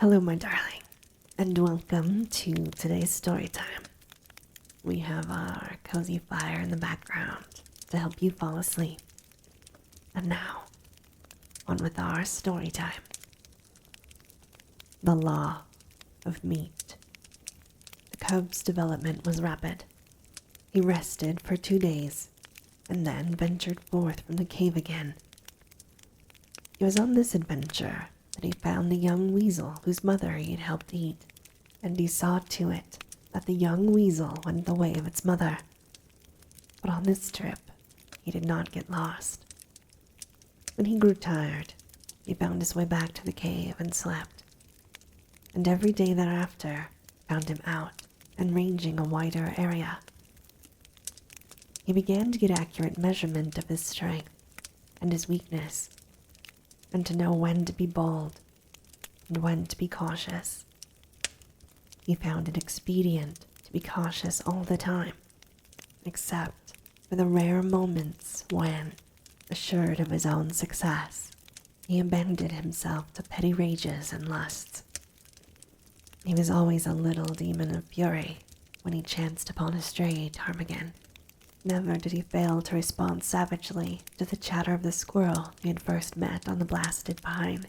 Hello, my darling, and welcome to today's story time. We have our cozy fire in the background to help you fall asleep. And now, on with our story time. The Law of Meat. The cub's development was rapid. He rested for 2 days, and then ventured forth from the cave again. It was on this adventure that he found the young weasel whose mother he had helped eat, and he saw to it that the young weasel went the way of its mother. But on this trip, he did not get lost. When he grew tired, he found his way back to the cave and slept, and every day thereafter found him out and ranging a wider area. He began to get accurate measurement of his strength and his weakness, and to know when to be bold and when to be cautious. He found it expedient to be cautious all the time, except for the rare moments when, assured of his own success, he abandoned himself to petty rages and lusts. He was always a little demon of fury when he chanced upon a stray ptarmigan. Never did he fail to respond savagely to the chatter of the squirrel he had first met on the blasted pine,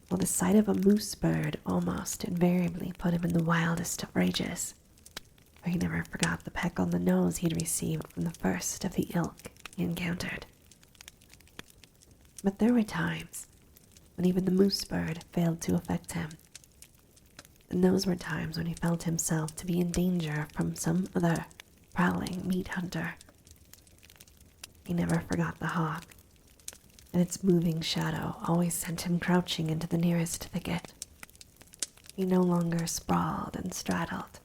while the sight of a moose bird almost invariably put him in the wildest of rages, for he never forgot the peck on the nose he had received from the first of the ilk he encountered. But there were times when even the moose bird failed to affect him, and those were times when he felt himself to be in danger from some other prowling meat hunter. He never forgot the hawk, and its moving shadow always sent him crouching into the nearest thicket. He no longer sprawled and straddled,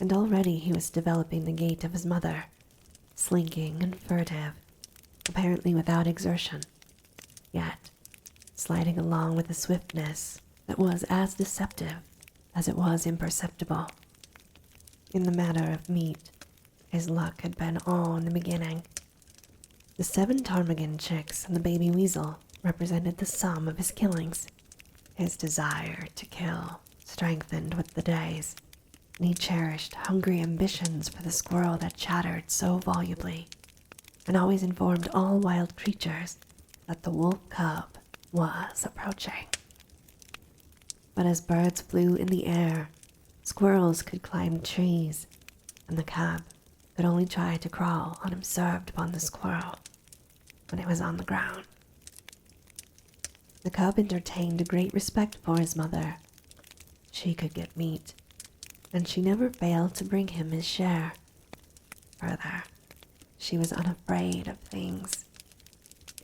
and already he was developing the gait of his mother, slinking and furtive, apparently without exertion, yet sliding along with a swiftness that was as deceptive as it was imperceptible. In the matter of meat, his luck had been all in the beginning. The 7 ptarmigan chicks and the baby weasel represented the sum of his killings. His desire to kill strengthened with the days, and he cherished hungry ambitions for the squirrel that chattered so volubly, and always informed all wild creatures that the wolf cub was approaching. But as birds flew in the air, squirrels could climb trees, and the cub could only try to crawl unobserved upon the squirrel when it was on the ground. The cub entertained a great respect for his mother. She could get meat, and she never failed to bring him his share. Further, she was unafraid of things.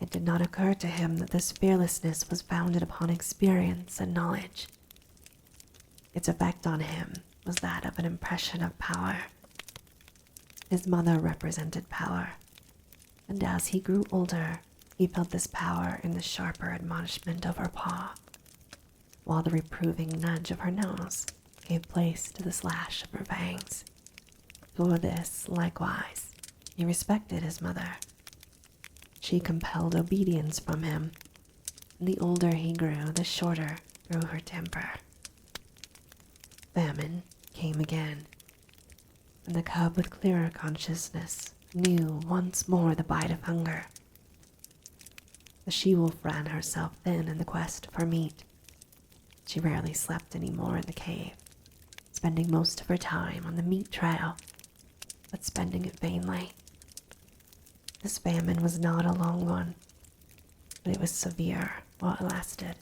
It did not occur to him that this fearlessness was founded upon experience and knowledge. Its effect on him was that of an impression of power. His mother represented power, and as he grew older, he felt this power in the sharper admonishment of her paw, while the reproving nudge of her nose gave place to the slash of her fangs. For this, likewise, he respected his mother. She compelled obedience from him, and the older he grew, the shorter grew her temper. Famine came again, and the cub with clearer consciousness knew once more the bite of hunger. The she-wolf ran herself thin in the quest for meat. She rarely slept any more in the cave, spending most of her time on the meat trail, but spending it vainly. This famine was not a long one, but it was severe while it lasted.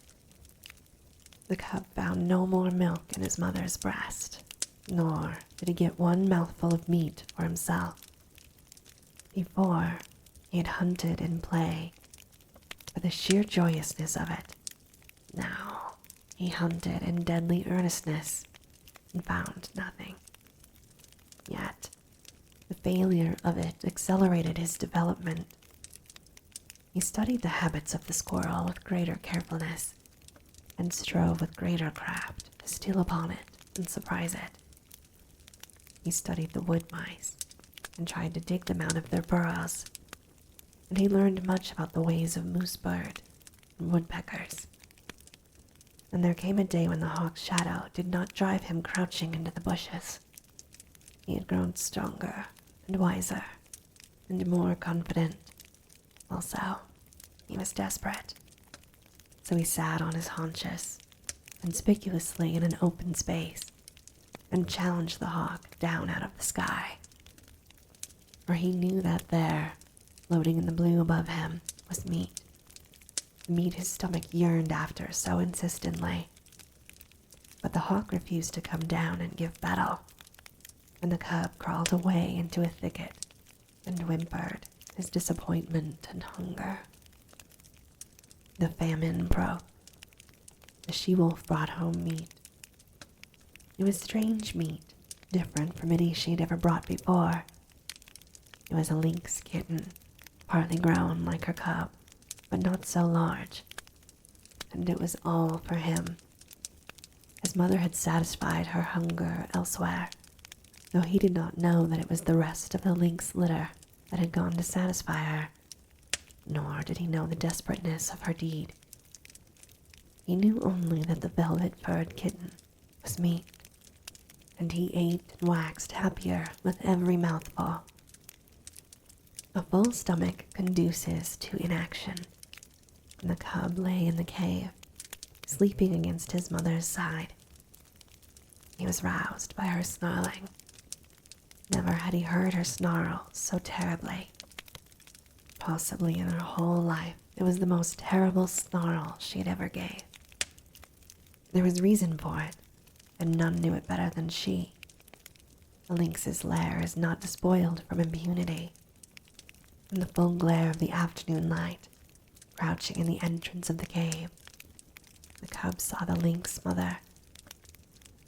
The cub found no more milk in his mother's breast, nor did he get one mouthful of meat for himself. Before, he had hunted in play, for the sheer joyousness of it. Now, he hunted in deadly earnestness and found nothing. Yet, the failure of it accelerated his development. He studied the habits of the squirrel with greater carefulness, and strove with greater craft to steal upon it and surprise it. He studied the wood mice and tried to dig them out of their burrows, and he learned much about the ways of moose bird and woodpeckers. and there came a day when the hawk's shadow did not drive him crouching into the bushes. He had grown stronger and wiser and more confident. Also, he was desperate. So he sat on his haunches, conspicuously in an open space, and challenged the hawk down out of the sky. For he knew that there, floating in the blue above him, was meat. Meat his stomach yearned after so insistently. But the hawk refused to come down and give battle, and the cub crawled away into a thicket and whimpered his disappointment and hunger. The famine broke. The she-wolf brought home meat. It was strange meat, different from any she'd ever brought before. It was a lynx kitten, partly grown like her cub, but not so large. And it was all for him. His mother had satisfied her hunger elsewhere, though he did not know that it was the rest of the lynx litter that had gone to satisfy her, nor did he know the desperateness of her deed. He knew only that the velvet-furred kitten was meat, and he ate and waxed happier with every mouthful. A full stomach conduces to inaction, and the cub lay in the cave, sleeping against his mother's side. He was roused by her snarling. Never had he heard her snarl so terribly. Possibly in her whole life, it was the most terrible snarl she had ever gave. There was reason for it, and none knew it better than she. The lynx's lair is not despoiled from impunity. In the full glare of the afternoon light, crouching in the entrance of the cave, the cub saw the lynx mother.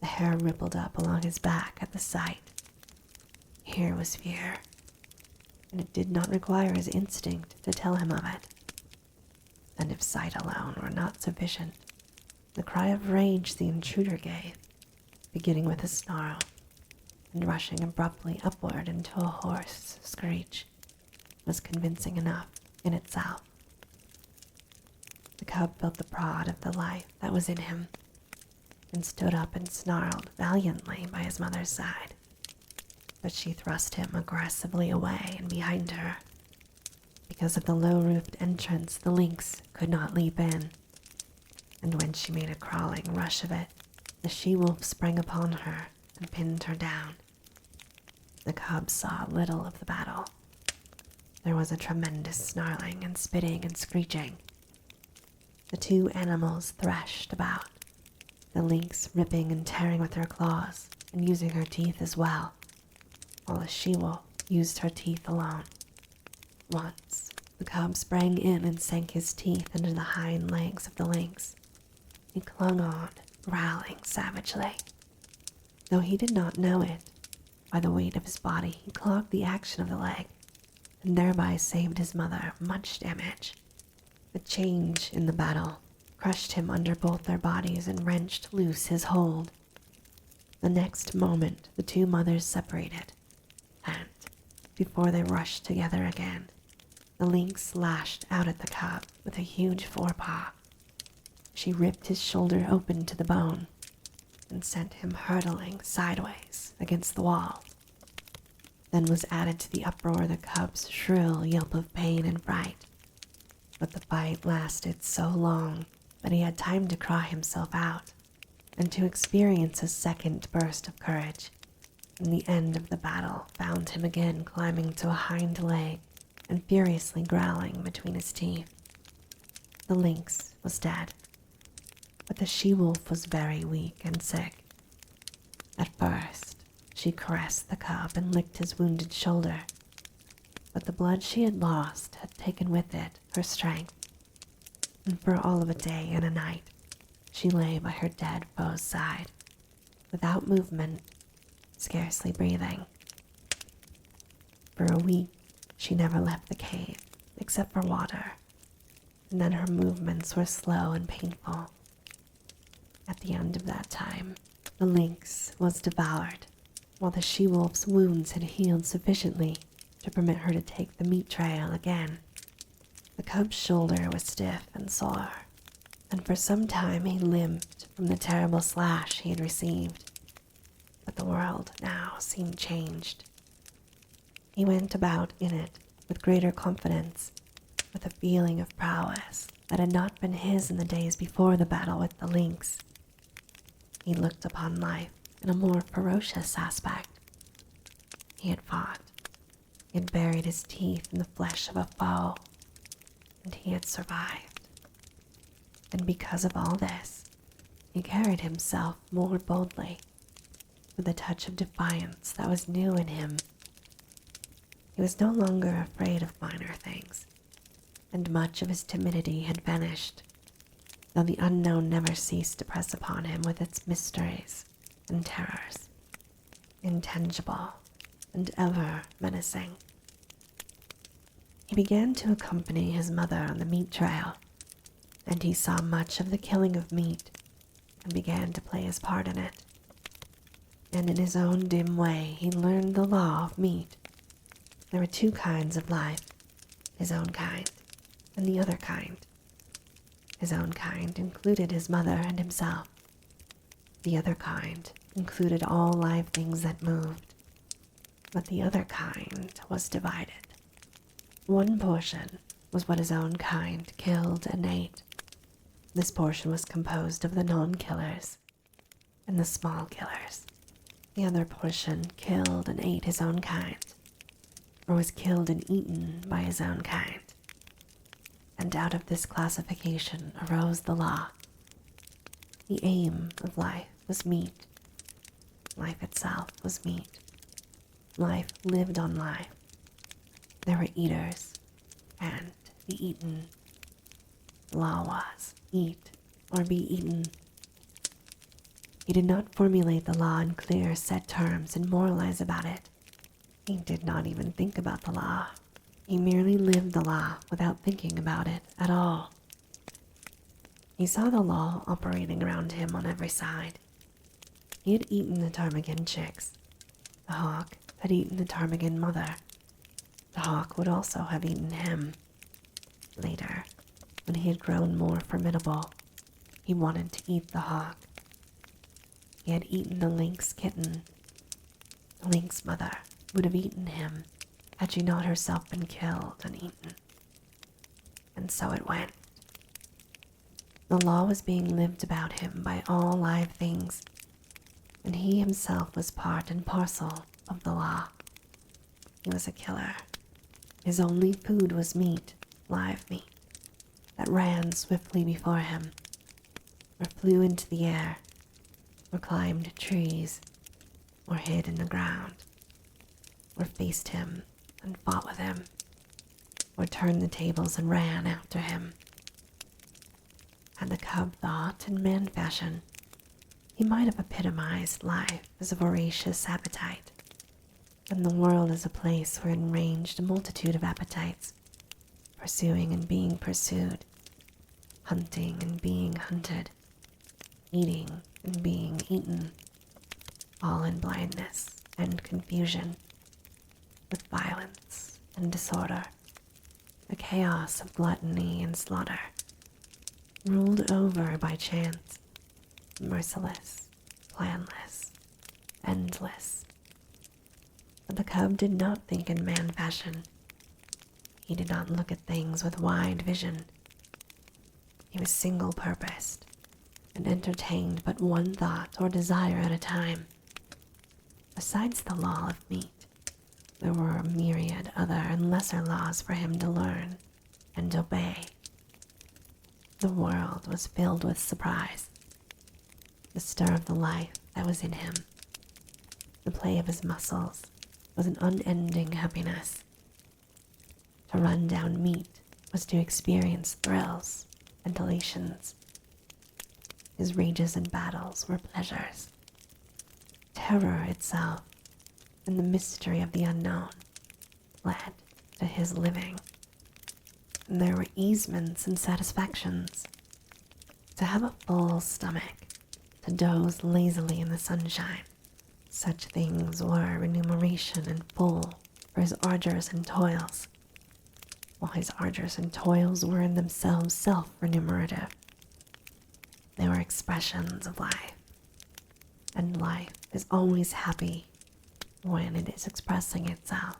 The hair rippled up along his back at the sight. Here was fear, and it did not require his instinct to tell him of it. And if sight alone were not sufficient, the cry of rage the intruder gave, beginning with a snarl and rushing abruptly upward into a hoarse screech, was convincing enough in itself. The cub felt the prod of the life that was in him, and stood up and snarled valiantly by his mother's side. But she thrust him aggressively away and behind her. Because of the low-roofed entrance, the lynx could not leap in, and when she made a crawling rush of it, the she-wolf sprang upon her and pinned her down. The cub saw little of the battle. There was a tremendous snarling and spitting and screeching. The two animals threshed about, the lynx ripping and tearing with her claws and using her teeth as well, while the she-wolf used her teeth alone. Once, the cub sprang in and sank his teeth into the hind legs of the lynx. He clung on, growling savagely. Though he did not know it, by the weight of his body he clogged the action of the leg, and thereby saved his mother much damage. The change in the battle crushed him under both their bodies and wrenched loose his hold. The next moment the two mothers separated, and, before they rushed together again, the lynx lashed out at the cub with a huge forepaw. She ripped his shoulder open to the bone and sent him hurtling sideways against the wall. Then was added to the uproar the cub's shrill yelp of pain and fright. But the fight lasted so long that he had time to cry himself out and to experience a second burst of courage, and the end of the battle found him again climbing to a hind leg and furiously growling between his teeth. The lynx was dead, but the she-wolf was very weak and sick. At first, she caressed the cub and licked his wounded shoulder, but the blood she had lost had taken with it her strength, and for all of a day and a night, she lay by her dead foe's side, without movement, scarcely breathing. For a week, she never left the cave, except for water, and then her movements were slow and painful. At the end of that time, the lynx was devoured, while the she-wolf's wounds had healed sufficiently to permit her to take the meat trail again. The cub's shoulder was stiff and sore, and for some time he limped from the terrible slash he had received. But the world now seemed changed. He went about in it with greater confidence, with a feeling of prowess that had not been his in the days before the battle with the lynx. He looked upon life in a more ferocious aspect. He had fought. He had buried his teeth in the flesh of a foe, and he had survived. And because of all this, he carried himself more boldly, with a touch of defiance that was new in him. He was no longer afraid of minor things, and much of his timidity had vanished, though the unknown never ceased to press upon him with its mysteries and terrors, intangible and ever menacing. He began to accompany his mother on the meat trail, and he saw much of the killing of meat and began to play his part in it. And in his own dim way he learned the law of meat. There were two kinds of life, his own kind and the other kind. His own kind included his mother and himself. The other kind included all live things that moved. But the other kind was divided. One portion was what his own kind killed and ate. This portion was composed of the non-killers and the small killers. The other portion killed and ate his own kind, or was killed and eaten by his own kind. And out of this classification arose the law. The aim of life was meat. Life itself was meat. Life lived on life. There were eaters and the eaten. The law was eat or be eaten. He did not formulate the law in clear, set terms and moralize about it. He did not even think about the law. He merely lived the law without thinking about it at all. He saw the law operating around him on every side. He had eaten the ptarmigan chicks. The hawk had eaten the ptarmigan mother. The hawk would also have eaten him. Later, when he had grown more formidable, he wanted to eat the hawk. He had eaten the lynx kitten. The lynx mother would have eaten him had she not herself been killed and eaten. And so it went. The law was being lived about him by all live things, and he himself was part and parcel of the law. He was a killer. His only food was meat, live meat, that ran swiftly before him, or flew into the air, or climbed trees, or hid in the ground, or faced him and fought with him, or turned the tables and ran after him. Had the cub thought in man fashion, he might have epitomized life as a voracious appetite, and the world as a place wherein ranged a multitude of appetites, pursuing and being pursued, hunting and being hunted, eating and being eaten, all in blindness and confusion, with violence and disorder, a chaos of gluttony and slaughter, ruled over by chance, merciless, planless, endless. But the cub did not think in man fashion. He did not look at things with wide vision. He was single-purposed and entertained but one thought or desire at a time. Besides the law of meat, there were a myriad other and lesser laws for him to learn and obey. The world was filled with surprise, the stir of the life that was in him. The play of his muscles was an unending happiness. To run down meat was to experience thrills and elations. His rages and battles were pleasures. Terror itself and the mystery of the unknown led to his living. And there were easements and satisfactions. To have a full stomach, to doze lazily in the sunshine, such things were remuneration and full for his ardors and toils, while his ardors and toils were in themselves self-remunerative. expressions of life, and life is always happy when it is expressing itself.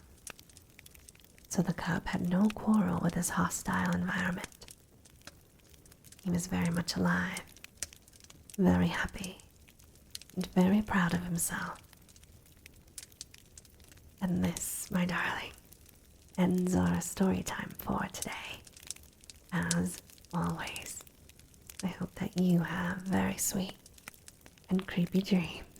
So the cub had no quarrel with his hostile environment. He was very much alive, very happy, and very proud of himself. And this, my darling, ends our story time for today. As always, I hope that you have very sweet and creepy dreams.